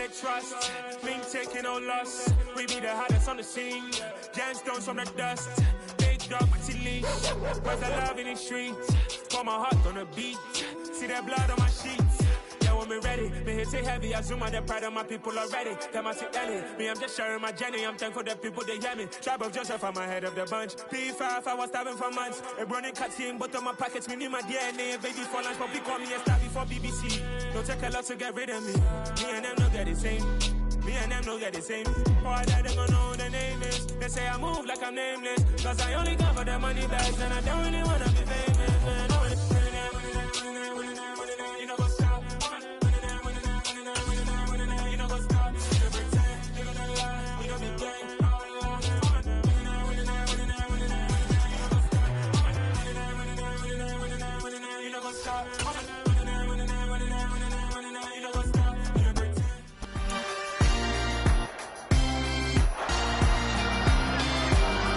they trust. Been taking no loss. We be the hottest on the scene. Gemstones from the dust. Big dog, but leash. Where's the love in the streets? Pour my heart on the beat. See that blood on my sheets. Yeah, when me ready, me hit it heavy. I zoom out the pride of my people already. Them I see Ellie. Me, I'm just sharing my journey. I'm thankful that people they hear me. Tribe of Joseph, I'm ahead of the bunch. P5, I was starving for months. A running cut team, but on my pockets, me knew my DNA. Baby for lunch, but we call me a star before BBC. Don't take a lot to get rid of me. Me and them don't get the same. Me and them don't get the same. Boy, that they gonna know who the name is. They say I move like I'm nameless. Cause I only come for the money bags. And I don't really wanna be famous, man. You know what's stop. You know what's stop. You know pretend. You gonna lie. You know be gay. You know what's stop.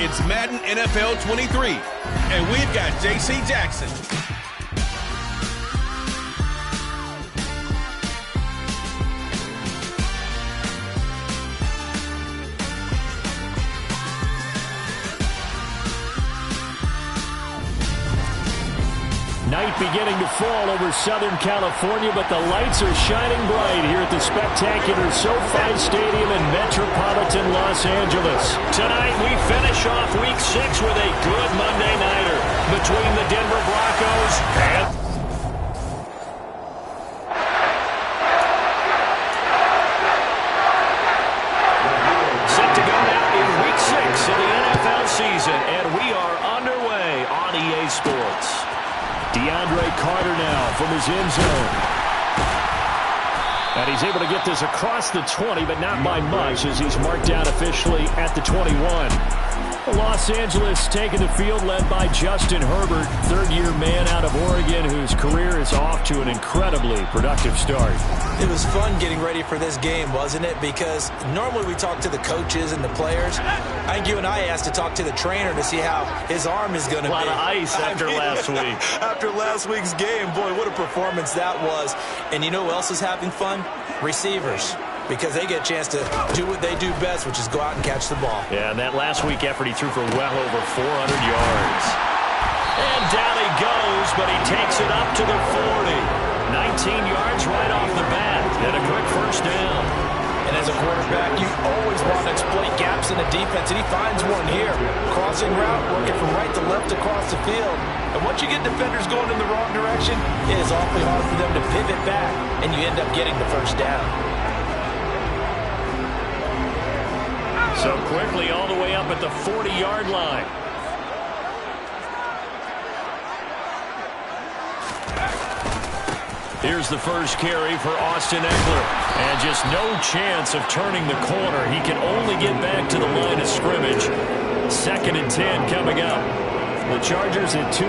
It's Madden NFL 23, and we've got J.C. Jackson. Night beginning to fall over Southern California, but the lights are shining bright here at the spectacular SoFi Stadium in metropolitan Los Angeles. Tonight we finish off Week 6 with a good Monday nighter between the Denver Broncos and... Set to go now in Week 6 of the NFL season, and we are underway on EA Sports. DeAndre Carter now from his end zone. And he's able to get this across the 20, but not by much as he's marked down officially at the 21. Los Angeles taking the field led by Justin Herbert, third-year man out of Oregon whose career is off to an incredibly productive start. It was fun getting ready for this game, wasn't it? Because normally we talk to the coaches and the players. I think you and I asked to talk to the trainer to see how his arm is going to be. A lot of ice after last week. After last week's game, boy, what a performance that was. And you know who else is having fun? Receivers. Because they get a chance to do what they do best, which is go out and catch the ball. Yeah, and that last week effort, he threw for well over 400 yards. And down he goes, but he takes it up to the 40. 19 yards right off the bat, and a quick first down. And as a quarterback, you always want to exploit gaps in the defense, and he finds one here. Crossing route, working from right to left across the field. And once you get defenders going in the wrong direction, it is awfully hard for them to pivot back, and you end up getting the first down. So quickly all the way up at the 40-yard line. Here's the first carry for Austin Eckler. And just no chance of turning the corner. He can only get back to the line of scrimmage. 2nd and 10 coming up. The Chargers at 2-3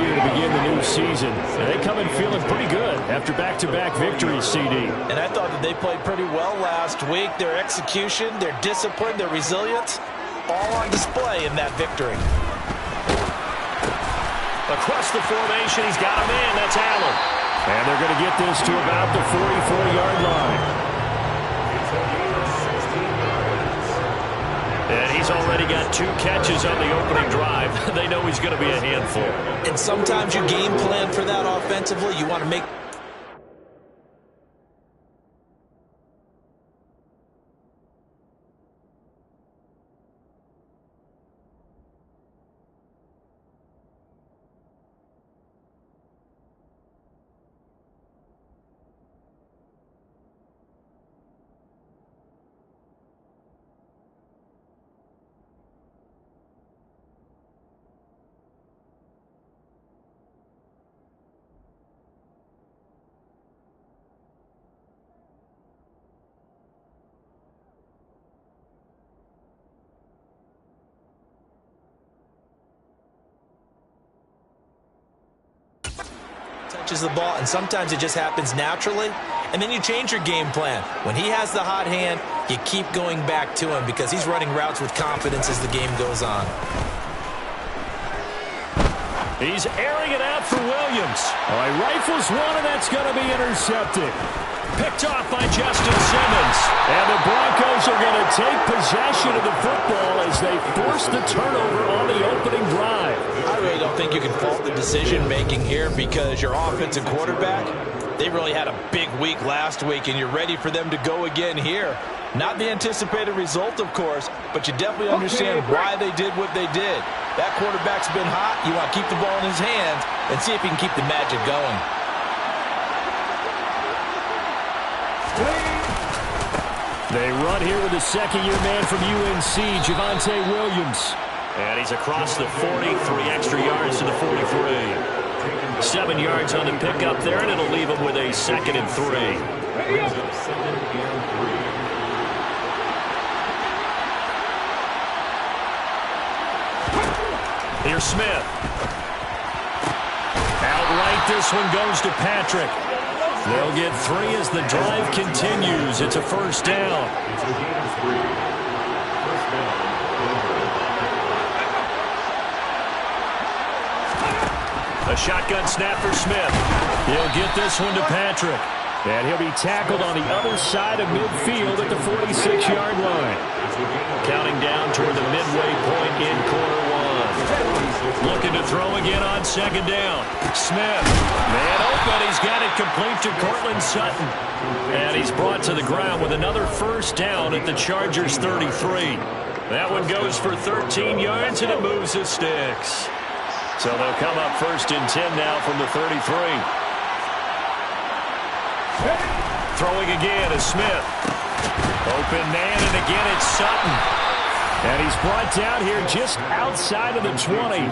here to begin the new season. They come in feeling pretty good after back-to-back victories, CD. And I thought that they played pretty well last week. Their execution, their discipline, their resilience, all on display in that victory. Across the formation, he's got a man. That's Allen. And they're going to get this to about the 44-yard line. And he's already got 2 catches on the opening drive. They know he's going to be a handful. And sometimes you game plan for that offensively. You want to make... touches the ball, and sometimes it just happens naturally, and then you change your game plan. When he has the hot hand, you keep going back to him because he's running routes with confidence as the game goes on. He's airing it out for Williams. All right, rifles one, and that's going to be intercepted. Picked off by Justin Simmons. And the Broncos are going to take possession of the football as they force the turnover on the opening drive. I really don't think you can fault the decision-making here because your offensive quarterback, they really had a big week last week, and you're ready for them to go again here. Not the anticipated result, of course, but you definitely understand why they did what they did. That quarterback's been hot. You want to keep the ball in his hands and see if he can keep the magic going. They run here with the second-year man from UNC, Javonte Williams. And he's across the 40, 3 extra yards to the 43. 7 yards on the pickup there, and it'll leave him with a 2nd and 3. Here's Smith. Outright, this one goes to Patrick. They'll get 3 as the drive continues. It's a first down. A shotgun snap for Smith. He'll get this one to Patrick. And he'll be tackled on the other side of midfield at the 46-yard line. Counting down toward the midway point in quarter 1. Looking to throw again on 2nd down. Smith. Man open. He's got it complete to Cortland Sutton. And he's brought to the ground with another first down at the Chargers' 33. That one goes for 13 yards, and it moves the sticks. So they'll come up 1st and 10 now from the 33. Throwing again is Smith. Open man, and again it's Sutton. And he's brought down here just outside of the 20.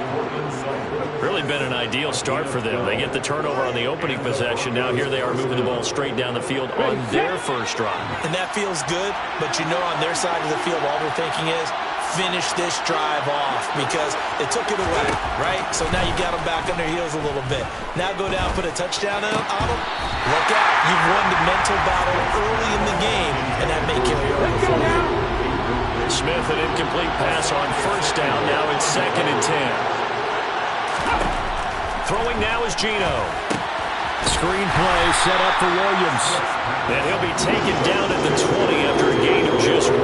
Really been an ideal start for them. They get the turnover on the opening possession. Now here they are moving the ball straight down the field on their first drive. And that feels good, but you know on their side of the field all they're thinking is finish this drive off because they took it away, right? So now you got them back on their heels a little bit. Now go down, put a touchdown on them. Look out. You've won the mental battle early in the game, and that may carry over for you. Smith, an incomplete pass on first down. Now it's 2nd and 10. Throwing now is Geno. Screen play set up for Williams. And he'll be taken down at the 20 after a gain of just 1.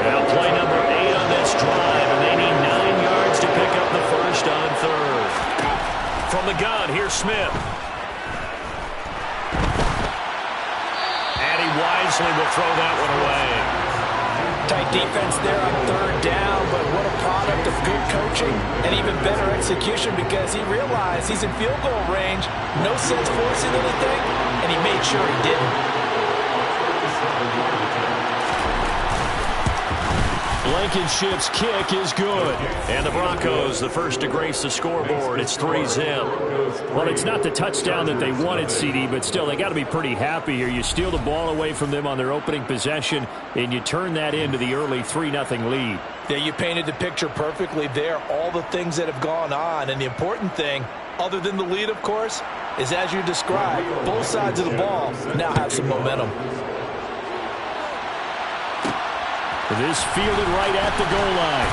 Now play number 8 on this drive, and they need 9 yards to pick up the first on 3rd. From the gun, here's Smith. And he wisely will throw that one away. Tight defense there on 3rd down, but what a product of good coaching and even better execution because he realized he's in field goal range. No sense forcing anything, and he made sure he didn't. Blankenship's kick is good. And the Broncos, the first to grace the scoreboard. It's 3-0. Well, it's not the touchdown that they wanted, CD, but still, they got to be pretty happy here. You steal the ball away from them on their opening possession, and you turn that into the early 3-0 lead. Yeah, you painted the picture perfectly there. All the things that have gone on, and the important thing, other than the lead, of course, is as you described, both sides of the ball now have some momentum. This fielded right at the goal line.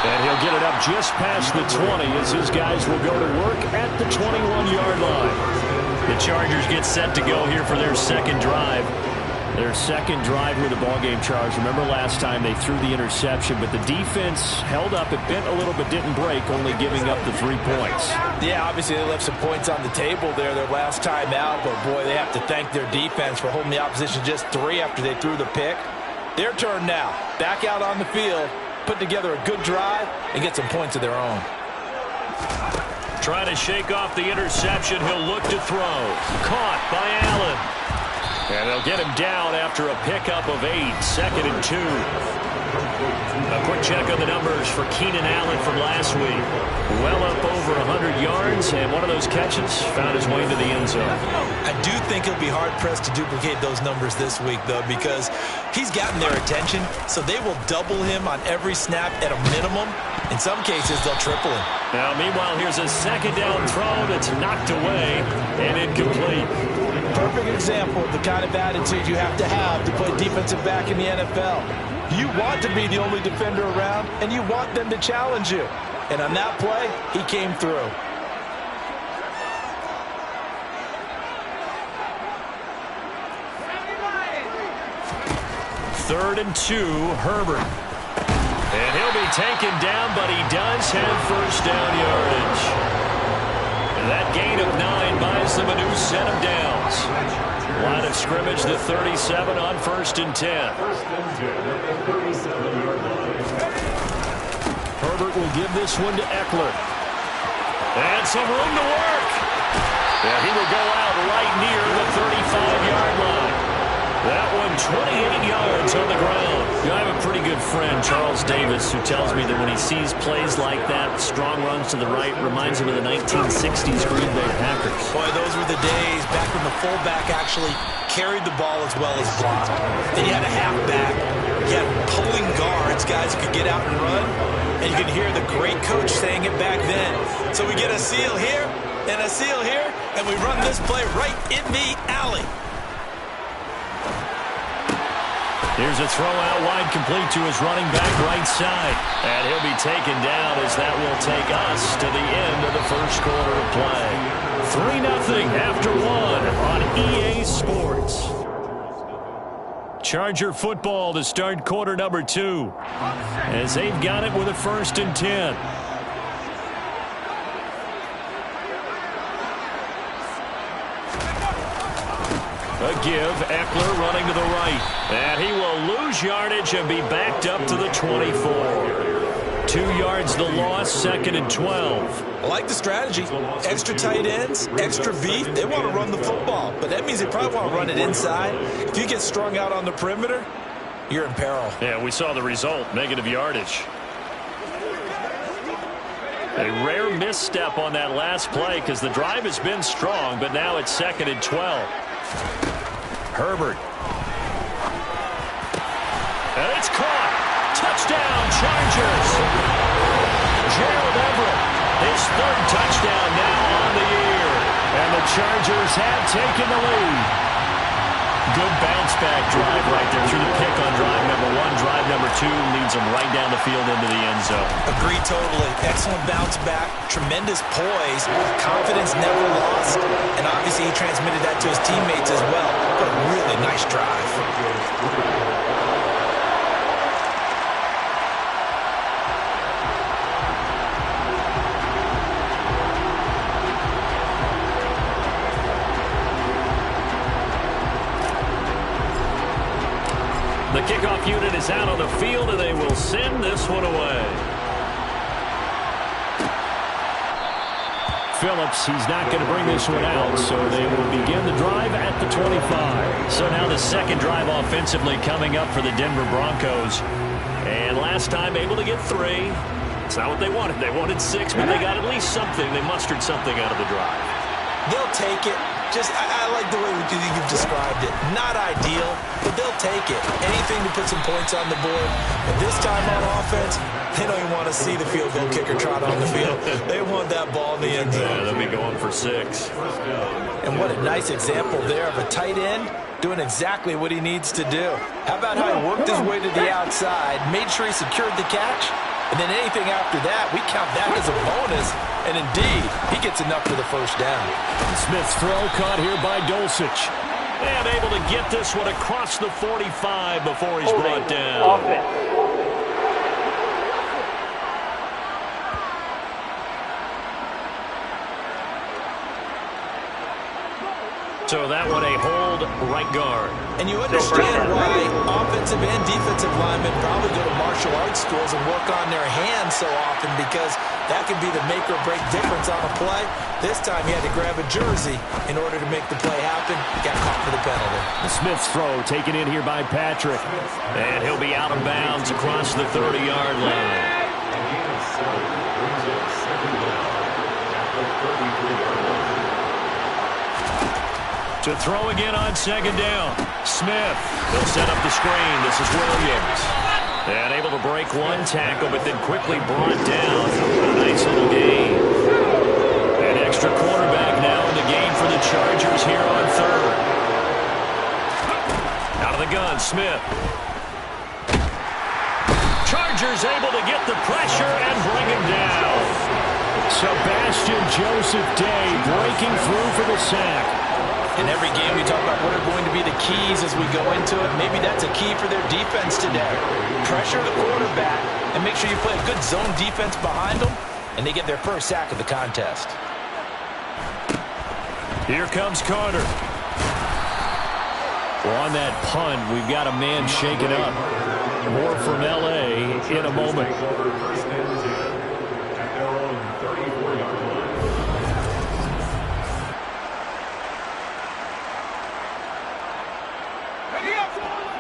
And he'll get it up just past the 20 as his guys will go to work at the 21-yard line. The Chargers get set to go here for their second drive. Their second drive with the ballgame, Charles. Remember last time they threw the interception, but the defense held up. It bent a little but didn't break, only giving up the 3 points. Yeah, obviously they left some points on the table there their last time out, but boy, they have to thank their defense for holding the opposition just 3 after they threw the pick. Their turn now. Back out on the field, put together a good drive, and get some points of their own. Trying to shake off the interception. He'll look to throw. Caught by Allen. And they'll get him down after a pickup of 8. 2nd and 2. A quick check on the numbers for Keenan Allen from last week. Well up over 100 yards, and one of those catches found his way into the end zone. I do think he'll be hard-pressed to duplicate those numbers this week, though, because he's gotten their attention, so they will double him on every snap at a minimum. In some cases, they'll triple him. Now, meanwhile, here's a second down throw that's knocked away and incomplete. Perfect example of the kind of attitude you have to play defensive back in the NFL. You want to be the only defender around, and you want them to challenge you. And on that play, he came through. Third and 2, Herbert. And he'll be taken down, but he does have first down yardage. And that gain of 9 buys them a new set of downs. Line of scrimmage, the 37 on first and 10. Herbert will give this one to Eckler. And some room to work. And he will go out right near the 35-yard line. That one 28 yards on the ground. I have a pretty good friend, Charles Davis, who tells me that when he sees plays like that, strong runs to the right, reminds him of the 1960s Green Bay Packers. Boy, those were the days back when the fullback actually carried the ball as well as blocked. Then you had a halfback. You had pulling guards, guys who could get out and run. And you could hear the great coach saying it back then. So we get a seal here and a seal here, and we run this play right in the alley. Here's a throw out wide, complete to his running back right side. And he'll be taken down as that will take us to the end of the first quarter of play. 3-0 after 1 on EA Sports. Charger football to start quarter number 2. As they've got it with a first and 10. A give, Eckler running to the right. And he will lose yardage and be backed up to the 24. 2 yards the loss, second and 12. I like the strategy. Extra tight ends, extra beef. They want to run the football, but that means they probably want to run it inside. If you get strung out on the perimeter, you're in peril. Yeah, we saw the result, negative yardage. A rare misstep on that last play because the drive has been strong, but now it's second and 12. Herbert. And it's caught. Touchdown, Chargers. Gerald Everett, his third touchdown now on the year. And the Chargers have taken the lead. Good bounce-back drive right there through the pick on drive number 1. Drive number 2 leads them right down the field into the end zone. Agree totally. Excellent bounce back. Tremendous poise. Confidence never lost. And obviously he transmitted that to his teammates as well. But a really nice drive. The kickoff unit is out on the field, and they will send this one away. Phillips, he's not going to bring this one out, so they will begin the drive at the 25. So now the second drive offensively coming up for the Denver Broncos. And last time able to get 3. It's not what they wanted. They wanted 6, but they got at least something. They mustered something out of the drive. They'll take it. I like the way you've described it. Not ideal, but they'll take it. Anything to put some points on the board. But this time on offense, they don't even want to see the field goal kicker trot on the field. They want that ball in the end zone. Yeah, they'll be going for 6. And what a nice example there of a tight end doing exactly what he needs to do. How about how he worked his way to the outside, made sure he secured the catch, and then anything after that, we count that as a bonus. And indeed, he gets enough for the first down. Smith's throw caught here by Dulcich. And able to get this one across the 45 before he's brought down. So that one a hold right guard. And you understand why offensive and defensive linemen probably go to martial arts schools and work on their hands so often, because that can be the make or break difference on a play. This time he had to grab a jersey in order to make the play happen. Got caught for the penalty. The Smith's throw taken in here by Patrick. And he'll be out of bounds across the 30-yard line. To throw again on second down. Smith, they'll set up the screen. This is Williams. And able to break one tackle, but then quickly brought down. A nice little gain. An extra quarterback now in the game for the Chargers here on third. Out of the gun, Smith. Chargers Chargers able to get the pressure and bring him down. Sebastian Joseph Day breaking through for the sack. In every game, we talk about what are going to be the keys as we go into it. Maybe that's a key for their defense today. Pressure the quarterback and make sure you play a good zone defense behind them, and they get their first sack of the contest. Here comes Carter. Well, on that punt, we've got a man shaken up. More from LA in a moment.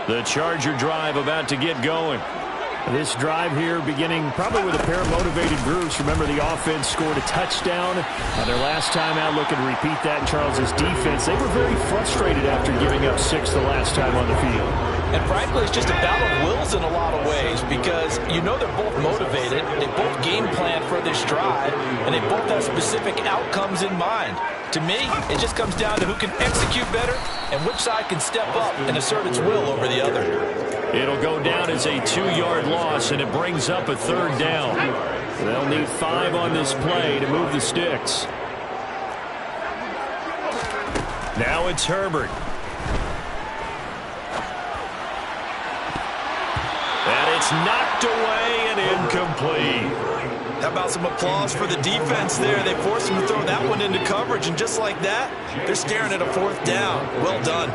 The Charger drive about to get going. This drive here beginning probably with a pair of motivated groups. Remember, the offense scored a touchdown their last time out. Looking to repeat that in Charles's defense. They were very frustrated after giving up 6 the last time on the field. And frankly, it's just a battle of wills in a lot of ways because you know they're both motivated. They both game plan for this drive, and they both have specific outcomes in mind. To me, it just comes down to who can execute better and which side can step up and assert its will over the other. It'll go down as a 2-yard loss, and it brings up a 3rd down. They'll need 5 on this play to move the sticks. Now it's Herbert. And it's knocked away and incomplete. How about some applause for the defense there? They forced him to throw that one into coverage, and just like that, they're staring at a 4th down. Well done.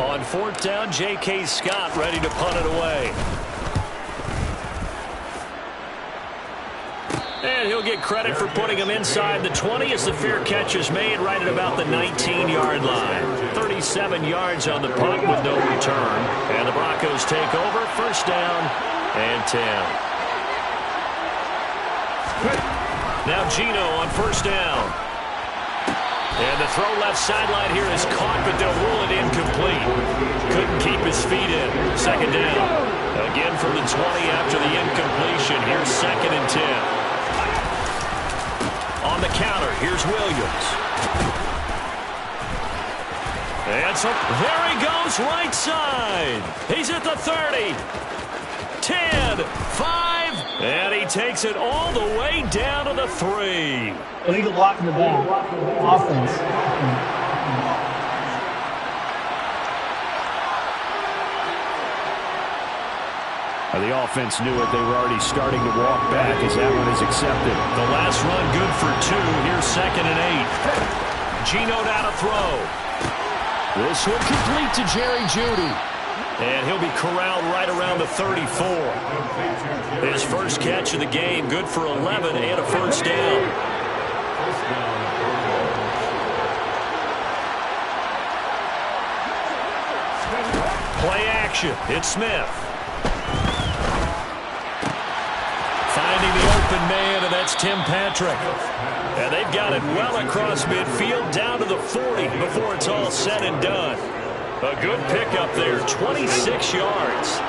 On 4th down, J.K. Scott ready to punt it away. And he'll get credit for putting him inside the 20 as the fair catch is made right at about the 19-yard line. 37 yards on the punt with no return. And the Broncos take over. 1st down and 10. Now Gino on 1st down. And the throw left sideline here is caught, but they'll rule it incomplete. Couldn't keep his feet in. 2nd down. Again from the 20 after the incompletion. Here's 2nd and 10. On the counter, here's Williams. And so there he goes, right side. He's at the 30. 10, 5, and he takes it all the way down to the 3. Illegal block in the back. Offense. The offense knew it. They were already starting to walk back as that one is accepted. The last run good for 2. Here's 2nd and 8. Gino down to throw. This one complete to Jerry Jeudy. And he'll be corralled right around the 34. His first catch of the game, good for 11 and a 1st down. Play action. It's Smith. Finding the open man, and that's Tim Patrick. And they've got it well across midfield, down to the 40 before it's all said and done. A good pickup there, 26 yards.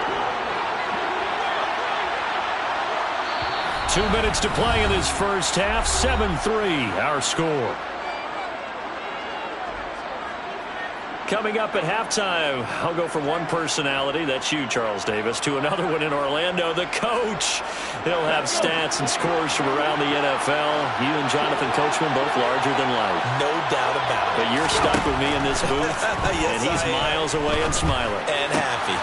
2 minutes to play in this first half, 7-3 our score. Coming up at halftime, I'll go from one personality, that's you, Charles Davis, to another one in Orlando, the coach. He'll have stats and scores from around the NFL. You and Jonathan Coachman both larger than life. No doubt about it. But you're stuck with me in this booth, yes, and he's miles away and smiling. And happy.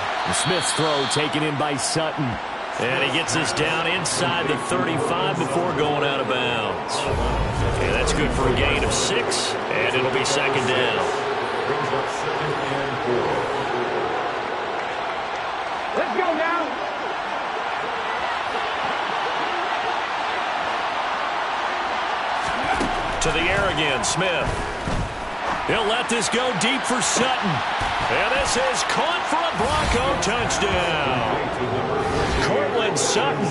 Smith's throw taken in by Sutton. And he gets us down inside the 35 before going out of bounds. And that's good for a gain of 6, and it'll be 2nd down. Let's go now. To the air again, Smith. He'll let this go deep for Sutton. And this is caught for a Bronco touchdown. Cortland Sutton,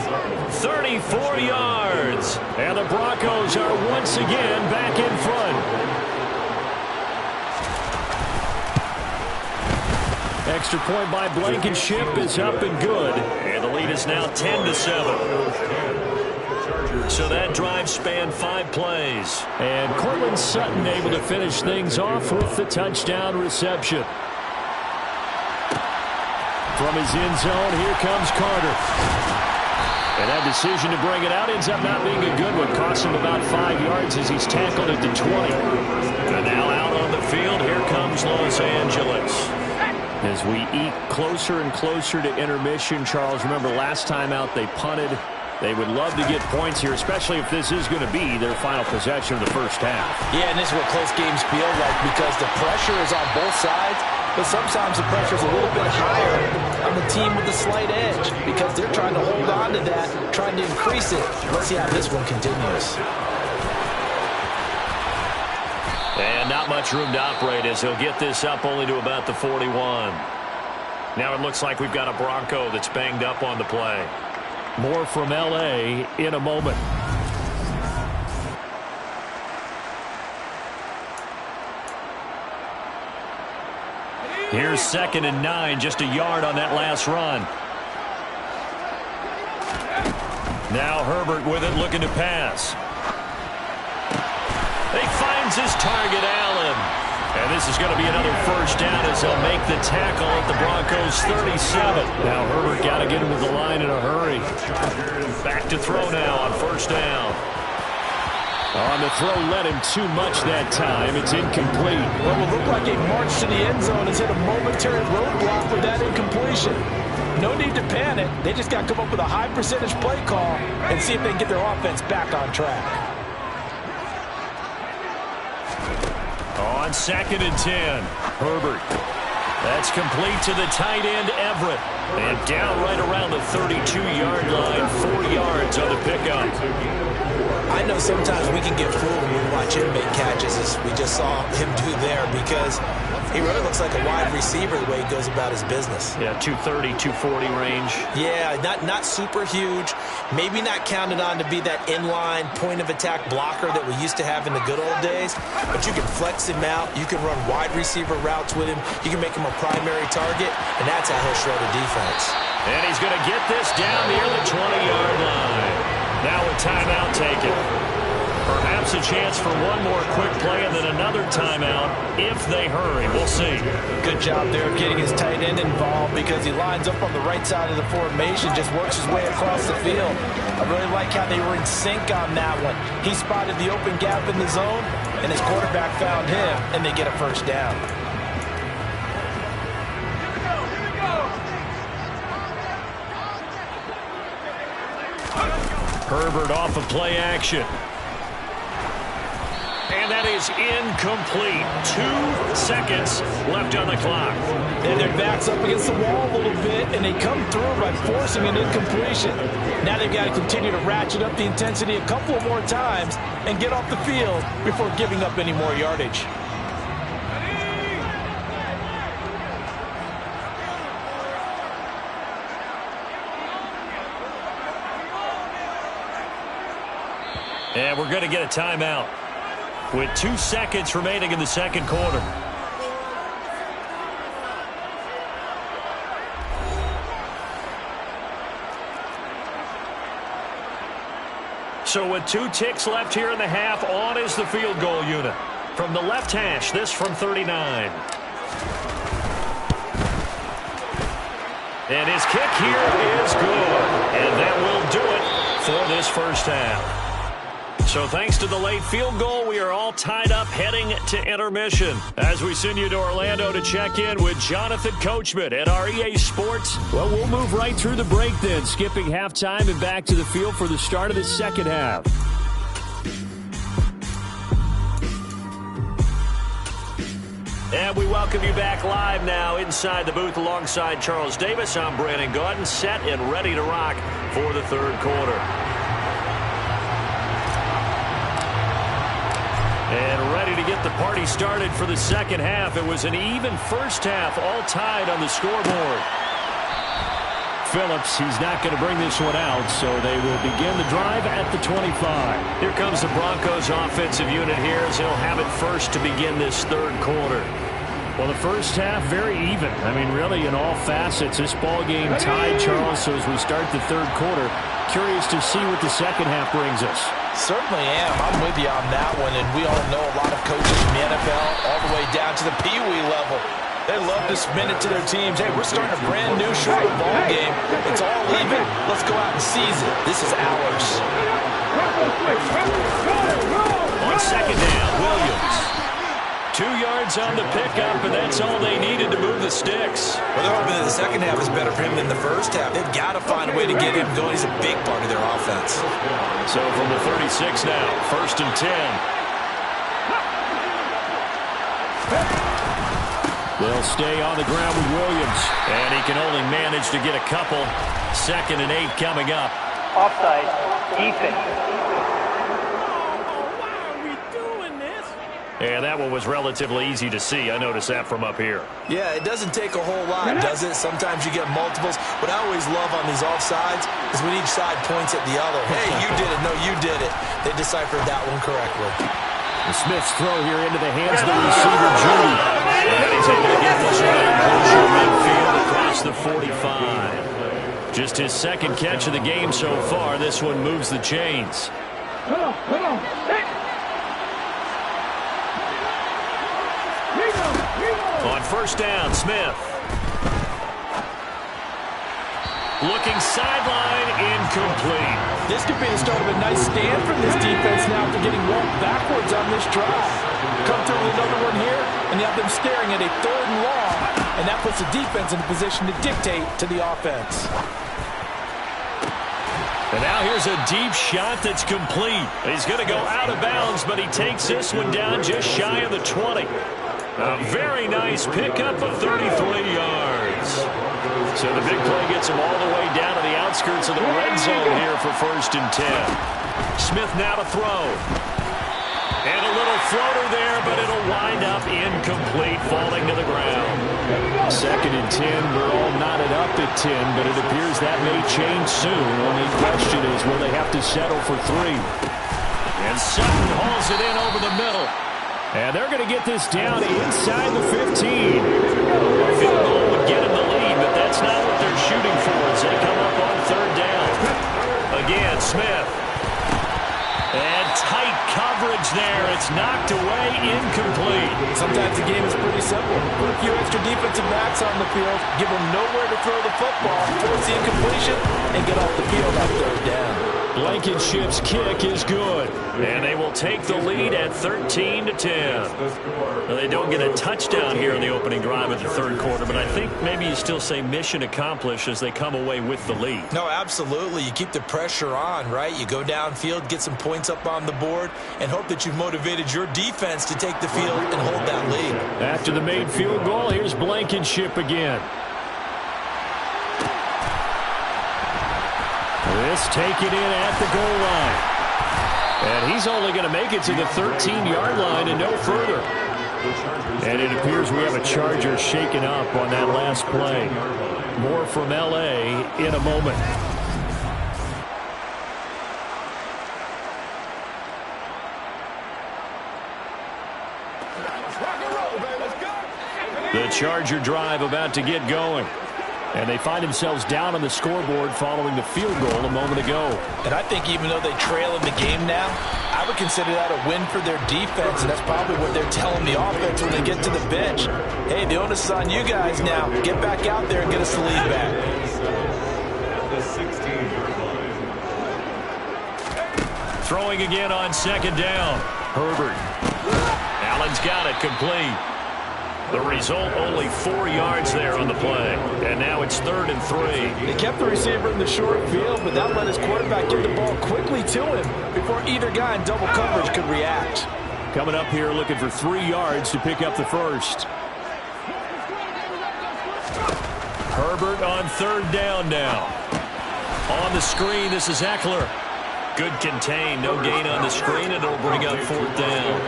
34 yards. And the Broncos are once again back in front. Extra point by Blankenship is up and good. And the lead is now 10-7. So that drive spanned 5 plays. And Cortland Sutton able to finish things off with the touchdown reception. From his end zone, here comes Carter. And that decision to bring it out ends up not being a good one. Costs him about 5 yards as he's tackled at the 20. And now out on the field, here comes Los Angeles. As we eke closer and closer to intermission, Charles, remember last time out they punted. They would love to get points here, especially if this is going to be their final possession of the first half. Yeah, and this is what close games feel like because the pressure is on both sides, but sometimes the pressure is a little bit higher on the team with the slight edge because they're trying to hold on to that, trying to increase it. Let's see how this one continues. And not much room to operate as he'll get this up only to about the 41. Now it looks like we've got a Bronco that's banged up on the play. More from LA in a moment. Here's 2nd and 9, just a yard on that last run. Now Herbert with it, looking to pass. He finds his target, Allen. And this is going to be another first down as they'll make the tackle at the Broncos' 37. Now Herbert got to get him to the line in a hurry. Back to throw now on first down. On the throw, led him too much that time. It's incomplete. What will look like a march to the end zone has hit a momentary roadblock with that incompletion. No need to panic. They just got to come up with a high percentage play call and see if they can get their offense back on track. On 2nd and 10, Herbert. That's complete to the tight end, Everett. And down right around the 32-yard line, 4 yards on the pickup. I know sometimes we can get fooled when we watch him make catches, as we just saw him do there, because he really looks like a wide receiver the way he goes about his business. Yeah, 230, 240 range. Yeah, not super huge. Maybe not counted on to be that inline point-of-attack blocker that we used to have in the good old days, but you can flex him out. You can run wide receiver routes with him. You can make him a primary target, and that's how he'll shred a defense. And he's going to get this down near the 20-yard line. Now a timeout taken. Perhaps a chance for one more quick play and then another timeout if they hurry. We'll see. Good job there of getting his tight end involved because he lines up on the right side of the formation, just works his way across the field. I really like how they were in sync on that one. He spotted the open gap in the zone, and his quarterback found him, and they get a first down. Herbert off of play action. And that is incomplete. 2 seconds left on the clock. And their back's up against the wall a little bit, and they come through by forcing an incompletion. Now they've got to continue to ratchet up the intensity a couple of more times and get off the field before giving up any more yardage. And we're going to get a timeout with 2 seconds remaining in the second quarter. So with 2 ticks left here in the half, on is the field goal unit. From the left hash, this from 39. And his kick here is good. And that will do it for this first half. So thanks to the late field goal, we are all tied up heading to intermission. As we send you to Orlando to check in with Jonathan Coachman at our EA Sports. Well, we'll move right through the break then, skipping halftime and back to the field for the start of the second half. And we welcome you back live now inside the booth alongside Charles Davis. I'm Brandon Gaudin, set and ready to rock for the third quarter. And ready to get the party started for the second half. It was an even first half, all tied on the scoreboard. Phillips, he's not going to bring this one out, so they will begin the drive at the 25. Here comes the Broncos offensive unit here as he'll have it first to begin this third quarter. Well, the first half, very even. I mean, really, in all facets, this ball game tied, Charles. So as we start the third quarter, curious to see what the second half brings us. Certainly am. I'm with you on that one, and we all know a lot of coaches from the NFL all the way down to the Pee Wee level. They love to submit it to their teams. Hey, we're starting a brand new short ball game. It's all even. Let's go out and seize it. This is ours. On second down, Williams. 2 yards on the pickup, and that's all they needed to move the sticks. Well, they're hoping that the second half is better for him than the first half. They've got to find a way to get him going. He's a big part of their offense. So from the 36 now, 1st and 10. They'll stay on the ground with Williams, and he can only manage to get a couple. 2nd and 8 coming up. Offside. Defense. Yeah, that one was relatively easy to see. I noticed that from up here. Yeah, it doesn't take a whole lot, does it? Sometimes you get multiples. What I always love on these offsides is when each side points at the other. Hey, you did it. No, you did it. They deciphered that one correctly. The Smith's throw here into the hands of the receiver, Judy. And he's able to get this one in closer midfield across the 45. Just his 2nd catch of the game so far. This one moves the chains. Come on. On 1st down, Smith. Looking sideline, incomplete. This could be the start of a nice stand from this defense now after getting walked backwards on this drive. Come through with another one here, and you have them staring at a 3rd and long, and that puts the defense in a position to dictate to the offense. And now here's a deep shot that's complete. He's going to go out of bounds, but he takes this one down just shy of the 20. A very nice pickup of 33 yards. So the big play gets him all the way down to the outskirts of the red zone here for 1st and 10. Smith now to throw. And a little floater there, but it'll wind up incomplete, falling to the ground. 2nd and 10, we're all knotted up at 10, but it appears that may change soon. Only question is, will they have to settle for 3? And Sutton hauls it in over the middle. And they're going to get this down inside the 15. A field goal would get them the lead, but that's not what they're shooting for as they come up on 3rd down. Again, Smith. And tight coverage there. It's knocked away, incomplete. Sometimes the game is pretty simple. Put a few extra defensive backs on the field, give them nowhere to throw the football, force the incompletion, and get off the field on 3rd down. Blankenship's kick is good, and they will take the lead at 13-10. Well, they don't get a touchdown here in the opening drive of the 3rd quarter, but I think maybe you still say mission accomplished as they come away with the lead. No, absolutely. You keep the pressure on, right? You go downfield, get some points up on the board, and hope that you've motivated your defense to take the field and hold that lead. After the made field goal, here's Blankenship again. This taken in at the goal line. And he's only going to make it to the 13-yard line and no further. And it appears we have a Charger shaken up on that last play. More from L.A. in a moment. The Charger drive about to get going. And they find themselves down on the scoreboard following the field goal a moment ago. And I think even though they trail in the game now, I would consider that a win for their defense, and that's probably what they're telling the offense when they get to the bench. Hey, the onus is on you guys now. Get back out there and get us the lead back. Throwing again on 2nd down. Herbert. Allen's got it complete. The result, only 4 yards there on the play. And now it's 3rd and 3. They kept the receiver in the short field, but that let his quarterback get the ball quickly to him before either guy in double coverage could react. Coming up here looking for 3 yards to pick up the first. Herbert on 3rd down now. On the screen, this is Eckler. Good contain, no gain on the screen, and it'll bring up 4th down.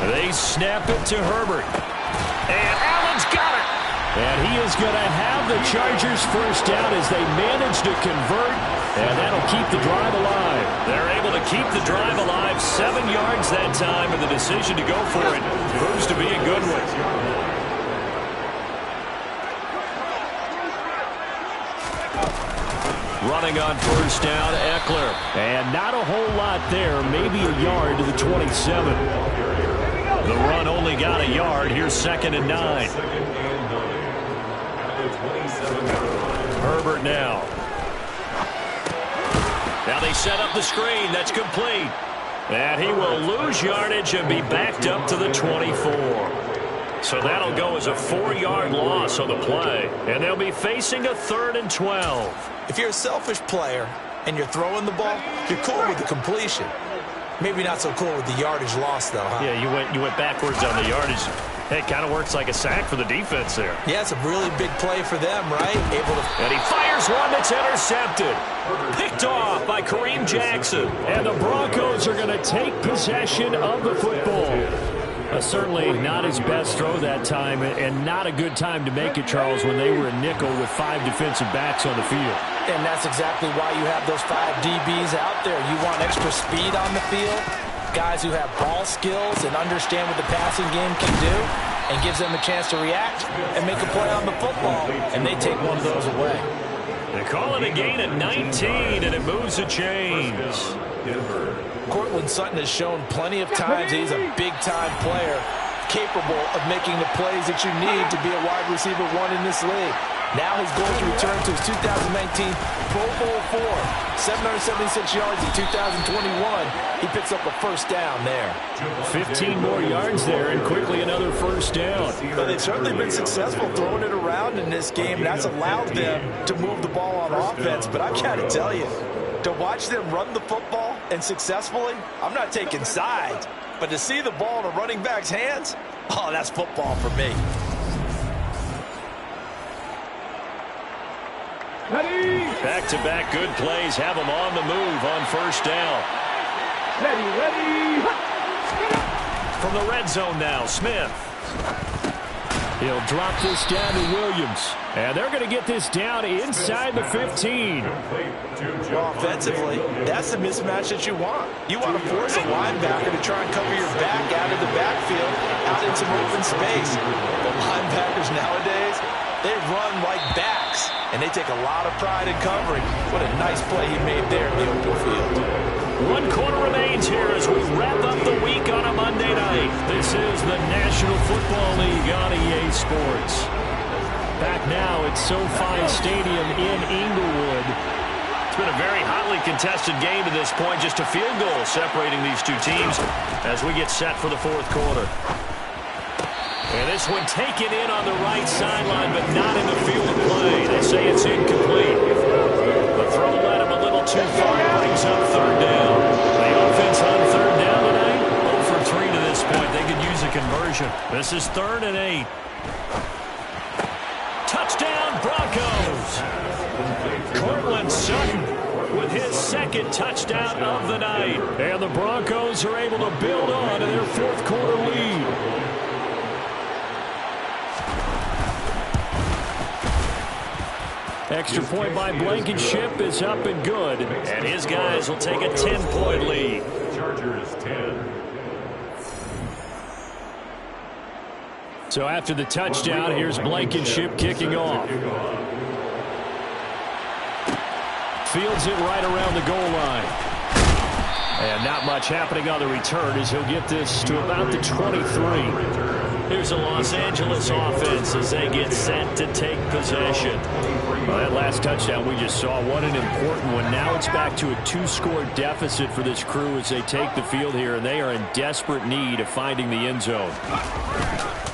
They snap it to Herbert. And Allen's got it. And he is going to have the Chargers first down as they manage to convert. And that'll keep the drive alive. They're able to keep the drive alive. 7 yards that time, and the decision to go for it proves to be a good one. Running on first down, Eckler. And not a whole lot there, maybe a yard to the 27. The run only got a yard. Here's 2nd and 9. Herbert now. Now they set up the screen. That's complete. And he will lose yardage and be backed up to the 24. So that'll go as a 4-yard loss on the play. And they'll be facing a 3rd and 12. If you're a selfish player and you're throwing the ball, you're cool with the completion. Maybe not so cool with the yardage loss, though, huh? Yeah, you went backwards on the yardage. It kind of works like a sack for the defense there. Yeah, it's a really big play for them, right? And he fires one that's intercepted. Picked off by Kareem Jackson. And the Broncos are going to take possession of the football. Certainly not his best throw that time, and not a good time to make it, Charles, when they were a nickel with 5 defensive backs on the field. And that's exactly why you have those 5 DBs out there. You want extra speed on the field, guys who have ball skills and understand what the passing game can do, and gives them a chance to react and make a play on the football, and they take one of those away. They call it a gain at 19, and it moves the chains. Cortland Sutton has shown plenty of times he's a big-time player, capable of making the plays that you need to be a wide receiver 1 in this league. Now he's going to return to his 2019 Pro Bowl 4, 776 yards in 2021. He picks up a first down there. 15 more yards there, and quickly another first down. But they've certainly been successful throwing it around in this game, and that's allowed them to move the ball on offense. But I've got to tell you, to watch them run the football and successfully, I'm not taking sides, but to see the ball in a running back's hands, oh, that's football for me. Back-to-back good plays have them on the move on first down. Ready. From the red zone now, Smith. He'll drop this down to Williams. And they're going to get this down inside the 15. Well, offensively, that's the mismatch that you want. You want to force a linebacker to try and cover your back out of the backfield, out in some open space. But linebackers nowadays, they run like backs, and they take a lot of pride in covering. What a nice play he made there in the open field. 1 quarter remains here as we wrap up the week on a Monday night. This is the National Football League on EA Sports. Back now at SoFi Stadium in Inglewood. It's been a very hotly contested game to this point. Just a field goal separating these two teams as we get set for the 4th quarter. And this one taken in on the right sideline, but not in the field of play. They say it's incomplete. The throw led him a little too far. Brings up 3rd down. The offense on 3rd down tonight, 0 for 3 to this point. They could use a conversion. This is 3rd and 8. Touchdown, Broncos. Cortland Sutton with his 2nd touchdown of the night. And the Broncos are able to build on to their 4th quarter lead. Extra point by Blankenship is up and good. And his guys will take a 10-point lead. Chargers 10. So after the touchdown, here's Blankenship kicking off. Fields it right around the goal line. And not much happening on the return as he'll get this to about the 23. Here's a Los Angeles offense as they get set to take possession. Well, that last touchdown we just saw, what an important one. Now it's back to a 2-score deficit for this crew as they take the field here, and they are in desperate need of finding the end zone.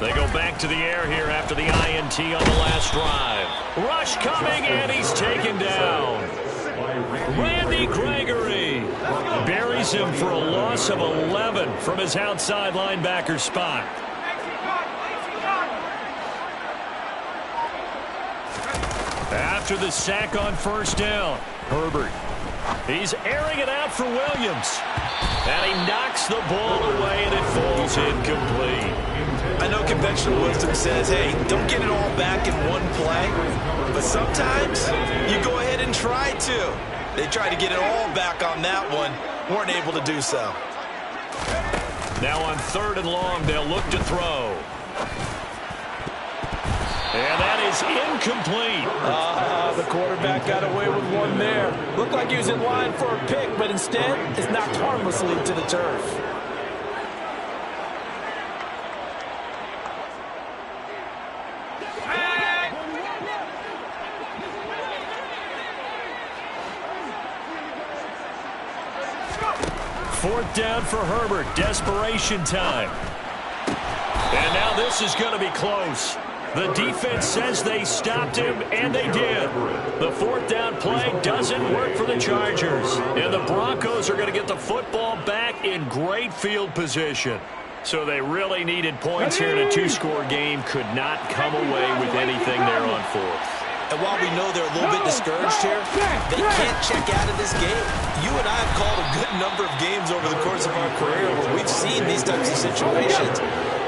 They go back to the air here after the INT on the last drive. Rush coming, and he's taken down. Randy Gregory buries him for a loss of 11 from his outside linebacker spot. After the sack on first down, Herbert. He's airing it out for Williams. And he knocks the ball away, and it falls incomplete. I know conventional wisdom says, hey, don't get it all back in one play. But sometimes you go ahead and try to. They tried to get it all back on that one. Weren't able to do so. Now on 3rd and long, they'll look to throw. And that is incomplete. The quarterback got away with one there. Looked like he was in line for a pick, but instead it's knocked harmlessly to the turf. Fourth down for Herbert. Desperation time. And now this is going to be close. The defense says they stopped him, and they did. The fourth down play doesn't work for the Chargers. And the Broncos are going to get the football back in great field position. So they really needed points here in a two-score game. Could not come away with anything there on fourth. And while we know they're a little bit discouraged here, they can't check out of this game. You and I have called a good number of games over the course of our career where we've seen these types of situations.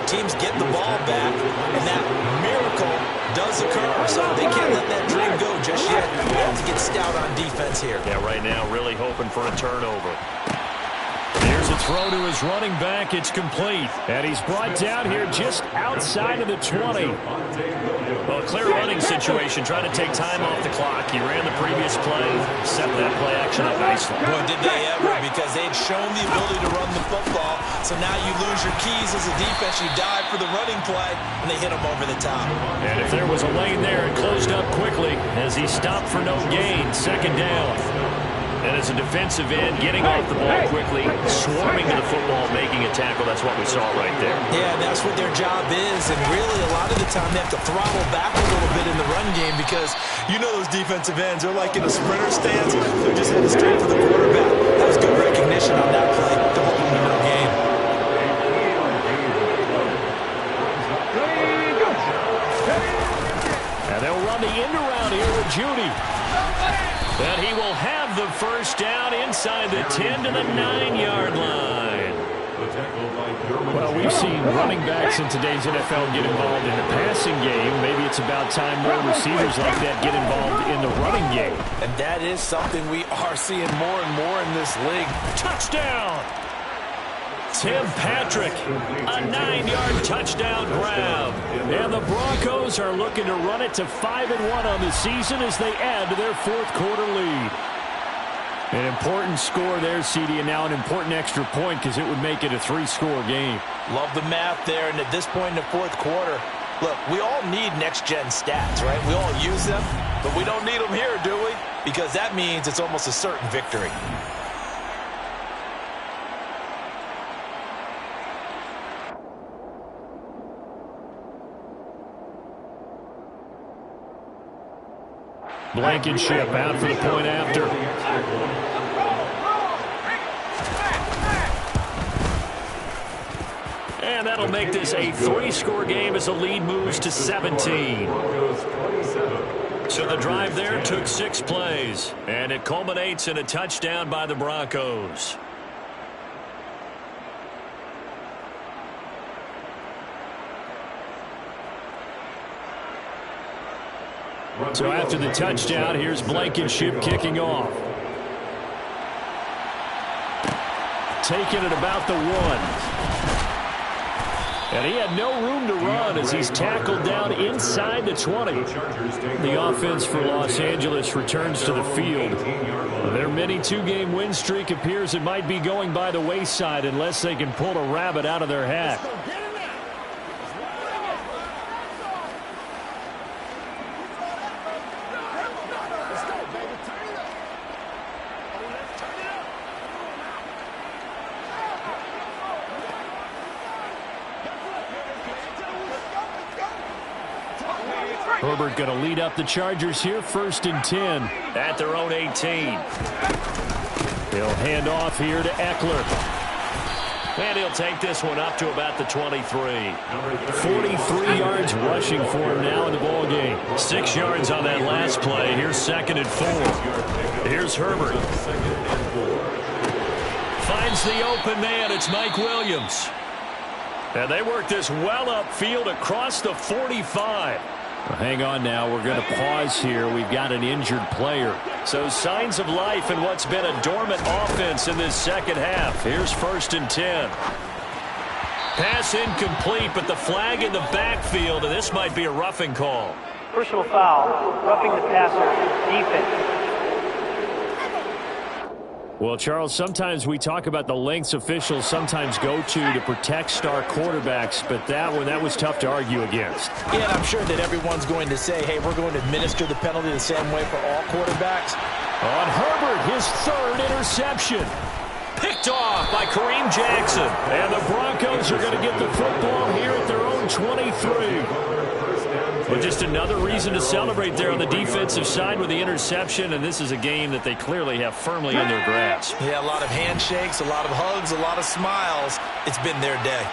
Teams get the ball back, and that miracle does occur. So they can't let that dream go just yet. They have to get stout on defense here. Yeah, right now really hoping for a turnover. Here's a throw to his running back. It's complete. And he's brought down here just outside of the 20. Well, a clear running situation, trying to take time off the clock. He ran the previous play, set that play action up nicely. Boy, did they ever, because they'd shown the ability to run the football. So now you lose your keys as a defense. You dive for the running play, and they hit him over the top. And if there was a lane there, it closed up quickly as he stopped for no gain. Second down. And as a defensive end, getting off the ball quickly, swarming to the football, making a tackle. That's what we saw right there. Yeah, that's what their job is. And really, a lot of the time, they have to throttle back a little bit in the run game because you know those defensive ends are like in a sprinter stance. They're just headed straight for the quarterback. That was good recognition on that play to hold them to no gain. And they'll run the end around here with Judy. And he will have the first down inside the 10 to the 9-yard line. Well, we've seen running backs in today's NFL get involved in the passing game. Maybe it's about time more receivers like that get involved in the running game. And that is something we are seeing more and more in this league. Touchdown! Tim Patrick, a 9-yard touchdown grab. And the Broncos are looking to run it to 5-1 on the season as they add to their fourth quarter lead. An important score there, CD, and now an important extra point because it would make it a 3-score game. Love the math there, and at this point in the fourth quarter, look, we all need next-gen stats, right? We all use them, but we don't need them here, do we? Because that means it's almost a certain victory. Blankenship out for the point after. And that'll make this a 3-score game as the lead moves to 17. So the drive there took 6 plays, and it culminates in a touchdown by the Broncos. So after the touchdown, here's Blankenship kicking off. Taking it about the 1. And he had no room to run as he's tackled down inside the 20. The offense for Los Angeles returns to the field. Their mini 2-game win streak appears it might be going by the wayside unless they can pull a rabbit out of their hat. Herbert going to lead up the Chargers here, 1st and 10 at their own 18. He'll hand off here to Eckler. And he'll take this one up to about the 23. 43 yards rushing for him now in the ballgame. 6 yards on that last play. Here's 2nd and 4. Here's Herbert. Finds the open man. It's Mike Williams. And they work this well upfield across the 45. Well, hang on now. We're going to pause here. We've got an injured player. So signs of life in what's been a dormant offense in this second half. Here's 1st and 10. Pass incomplete, but the flag in the backfield, and this might be a roughing call. Personal foul, roughing the passer, defense. Well, Charles, sometimes we talk about the lengths officials sometimes go to protect star quarterbacks, but that was tough to argue against. Yeah, and I'm sure that everyone's going to say, hey, we're going to administer the penalty the same way for all quarterbacks. On Herbert, his third interception. Picked off by Kareem Jackson. And the Broncos are going to get the football here at their own 23. But just another reason to celebrate there on the defensive side with the interception, and this is a game that they clearly have firmly in their grasp. Yeah, a lot of handshakes, a lot of hugs, a lot of smiles. It's been their day.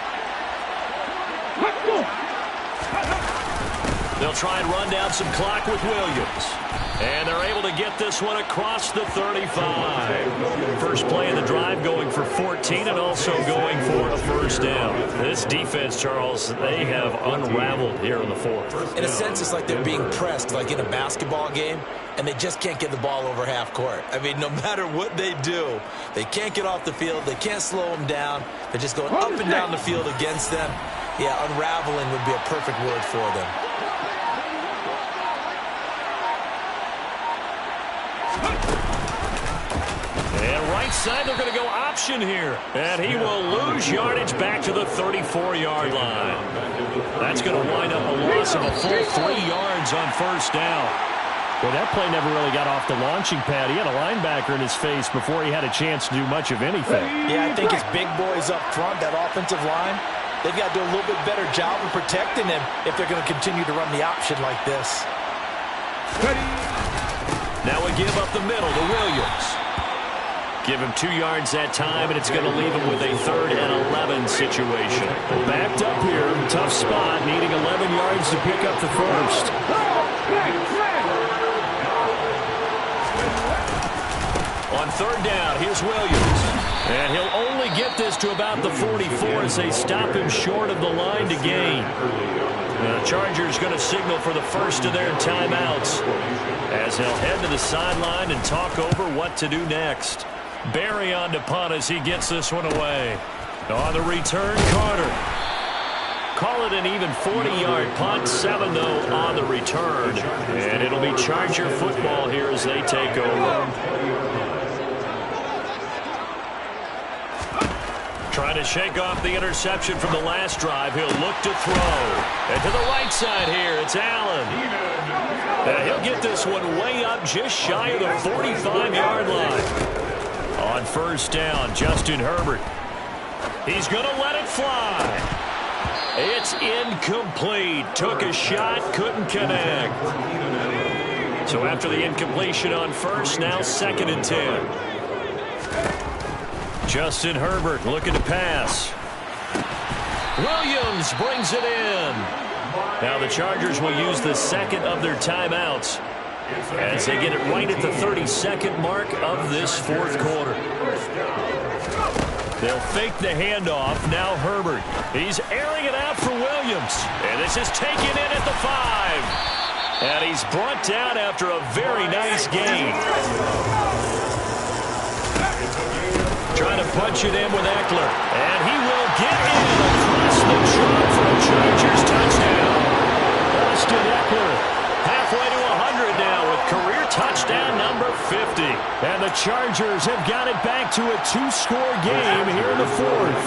They'll try and run down some clock with Williams. And they're able to get this one across the 35. First play of the drive going for 14 and also going for a first down. This defense, Charles, they have unraveled here in the fourth. In a sense, it's like they're being pressed, like in a basketball game, and they just can't get the ball over half court. I mean, no matter what they do, they can't get off the field. They can't slow them down. They're just going up and down the field against them. Yeah, unraveling would be a perfect word for them. And right side, they're going to go option here. And he will lose yardage back to the 34-yard line. That's going to wind up a loss of a full 3 yards on first down. Well, that play never really got off the launching pad. He had a linebacker in his face before he had a chance to do much of anything. Yeah, I think his big boys up front, that offensive line, they've got to do a little bit better job of protecting him if they're going to continue to run the option like this. Now we give up the middle to Williams. Give him 2 yards that time, and it's going to leave him with a 3rd and 11 situation. Backed up here, tough spot, needing 11 yards to pick up the first. On 3rd down, here's Williams. And he'll only get this to about the 44 as they stop him short of the line to gain. The Chargers going to signal for the first of their timeouts as he'll head to the sideline and talk over what to do next. Barry on to punt as he gets this one away. On the return, Carter. Call it an even 40-yard punt, 7 though on the return. And it'll be Charger football here as they take over. Trying to shake off the interception from the last drive. He'll look to throw. And to the right side here, it's Allen. And he'll get this one way up just shy of the 45-yard line. On first down, Justin Herbert. He's going to let it fly. It's incomplete. Took a shot, couldn't connect. So after the incompletion on first, now 2nd and 10. Justin Herbert looking to pass. Williams brings it in. Now the Chargers will use the 2nd of their timeouts as they get it right at the 32nd mark of this 4th quarter. They'll fake the handoff. Now Herbert. He's airing it out for Williams. And this is taken in at the 5. And he's brought down after a very nice gain. Trying to punch it in with Eckler. And he will get in across the chalk for a Chargers touchdown. Austin Eckler halfway to 100 now with career touchdown number 50. And the Chargers have got it back to a 2-score game here in the 4th.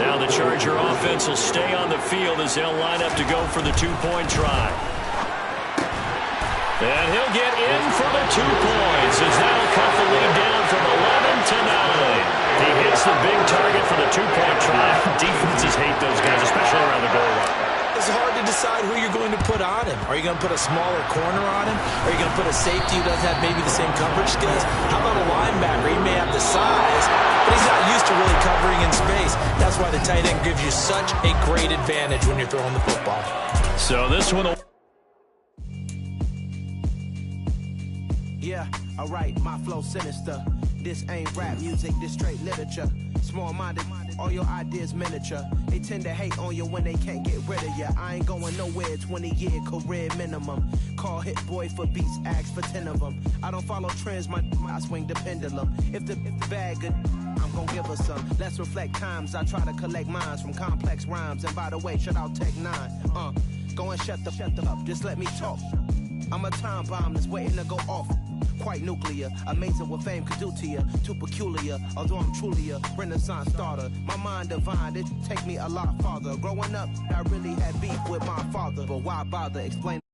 Now the Charger offense will stay on the field as they'll line up to go for the 2-point try. And he'll get in for the 2 points as that'll cut the lead down from 11 to 9. He hits the big target for the 2-point try. Defenses hate those guys, especially around the goal line. It's hard to decide who you're going to put on him. Are you going to put a smaller corner on him? Are you going to put a safety who doesn't have maybe the same coverage skills? How about a linebacker? He may have the size, but he's not used to really covering in space. That's why the tight end gives you such a great advantage when you're throwing the football. So this one will... Yeah, alright, my flow sinister. This ain't rap music, this straight literature. Small-minded, all your ideas miniature. They tend to hate on you when they can't get rid of you. I ain't going nowhere, 20-year career minimum. Call Hit Boy for beats, ask for 10 of them. I don't follow trends, I swing the pendulum. If the bag good, I'm gon' give her some. Let's reflect times. I try to collect minds from complex rhymes. And by the way, shout out Tech 9. Go and shut the up. Just let me talk. I'm a time bomb that's waiting to go off. Quite nuclear, amazing what fame could do to you. Too peculiar, although I'm truly a Renaissance starter. My mind divine, it take me a lot farther. Growing up, I really had beef with my father. But why bother explaining?